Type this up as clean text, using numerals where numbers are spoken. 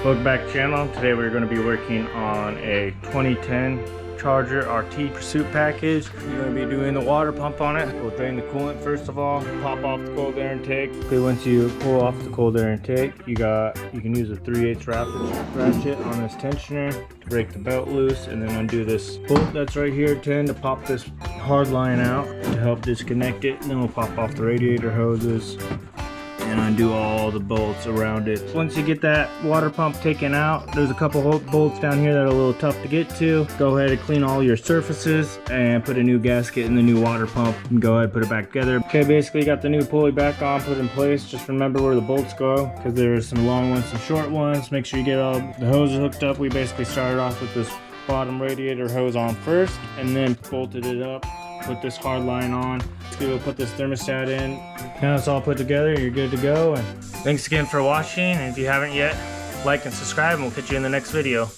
Welcome back to the channel. Today we're going to be working on a 2010 Charger RT Pursuit package. We're going to be doing the water pump on it. We'll drain the coolant first of all, pop off the cold air intake. Okay, once you pull off the cold air intake, you can use a 3/8 ratchet on this tensioner to break the belt loose, and then undo this bolt that's right here to pop this hard line out to help disconnect it, and then we'll pop off the radiator hoses and undo all the bolts around it. Once you get that water pump taken out, there's a couple bolts down here that are a little tough to get to. Go ahead and clean all your surfaces and put a new gasket in the new water pump and go ahead and put it back together. Okay, basically got the new pulley back on, put in place. Just remember where the bolts go, because there's some long ones, some short ones. Make sure you get all the hoses hooked up. We basically started off with this bottom radiator hose on first and then bolted it up. Put this hard line on. We'll put this thermostat in. Now it's all put together, you're good to go. And thanks again for watching, and if you haven't yet, like and subscribe, and we'll catch you in the next video.